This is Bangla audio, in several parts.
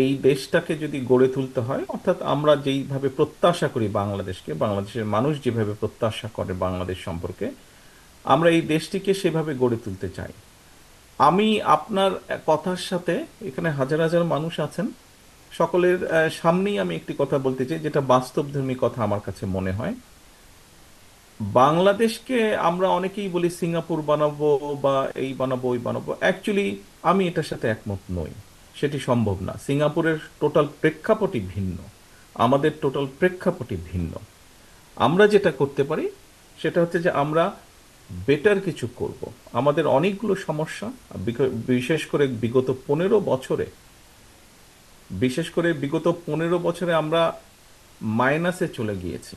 এই দেশটাকে যদি গড়ে তুলতে হয়, অর্থাৎ আমরা যেইভাবে প্রত্যাশা করি বাংলাদেশকে, বাংলাদেশের মানুষ যেভাবে প্রত্যাশা করে বাংলাদেশ সম্পর্কে, আমরা এই দেশটিকে সেভাবে গড়ে তুলতে চাই। আমি আপনার কথার সাথে, এখানে হাজার হাজার মানুষ আছেন, সকলের সামনেই আমি একটি কথা বলতে চাই যেটা বাস্তবধর্মী কথা আমার কাছে মনে হয়। বাংলাদেশকে আমরা অনেকেই বলি সিঙ্গাপুর বানাবো, বা এই বানাবো ওই বানাবো, অ্যাকচুয়ালি আমি এটার সাথে একমত নই। সেটি সম্ভব না। সিঙ্গাপুরের টোটাল প্রেক্ষাপটই ভিন্ন, আমাদের টোটাল প্রেক্ষাপটই ভিন্ন। আমরা যেটা করতে পারি সেটা হচ্ছে যে আমরা বেটার কিছু করব। আমাদের অনেকগুলো সমস্যা, বিশেষ করে বিগত 15 বছরে আমরা মাইনাসে চলে গিয়েছি।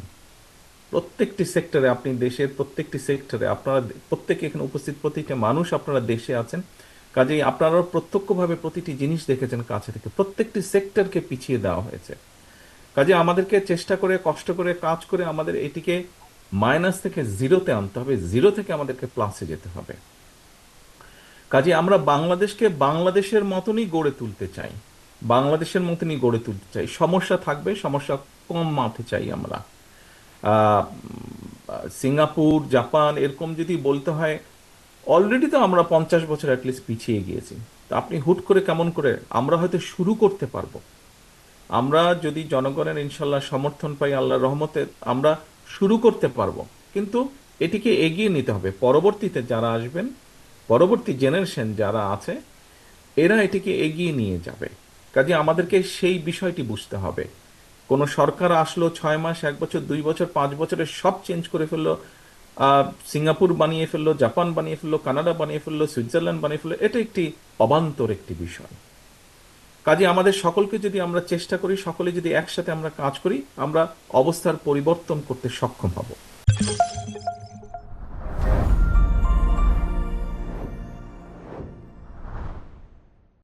প্রত্যেকটি সেক্টরে, আপনি দেশের প্রত্যেকটি সেক্টরে, আপনারা প্রত্যেকে এখানে উপস্থিত প্রতিটা মানুষ আপনারা দেশে আছেন, কাজেই আপনারা প্রত্যক্ষভাবে প্রতিটি জিনিস দেখেছেন কাছে থেকে। প্রত্যেকটি সেক্টরকে পিছিয়ে দেওয়া হয়েছে। কাজে আমাদেরকে চেষ্টা করে, কষ্ট করে, কাজ করে আমাদের এটিকে মাইনাস থেকে জিরোতে আনতে হবে, জিরো থেকে আমাদেরকে প্লাসে যেতে হবে। কাজে আমরা বাংলাদেশকে বাংলাদেশের মতনই গড়ে তুলতে চাই, বাংলাদেশের মতনই গড়ে তুলতে চাই। সমস্যা থাকবে, সমস্যা কম মাঠে চাই আমরা। আহ, সিঙ্গাপুর, জাপান এরকম যদি বলতে হয়, অলরেডি তো আমরা 50 বছর অ্যাটলিস্ট পিছিয়ে গিয়েছি। তো আপনি হুট করে কেমন করে, আমরা হয়তো শুরু করতে পারবো, আমরা যদি জনগণের ইনশাল্লাহ সমর্থন পাই, আল্লাহর রহমতে আমরা শুরু করতে পারবো। কিন্তু এটিকে এগিয়ে নিতে হবে। পরবর্তীতে যারা আসবেন, পরবর্তী জেনারেশন যারা আছে, এরা এটিকে এগিয়ে নিয়ে যাবে। কাজে আমাদেরকে সেই বিষয়টি বুঝতে হবে। কোনো সরকার আসলো 6 মাস, 1 বছর, 2 বছর, 5 বছরে সব চেঞ্জ করে ফেললো, সিঙ্গাপুর বানিয়ে ফেললো, জাপান বানিয়ে ফেললো, কানাডা বানিয়ে ফেললো, সুইজারল্যান্ড বানিয়ে ফেললো, এটা একটি অবান্তর একটি বিষয়। কাজে আমাদের সকলকে যদি আমরা চেষ্টা করি, সকলে যদি একসাথে আমরা কাজ করি, আমরা অবস্থার পরিবর্তন করতে সক্ষম হব।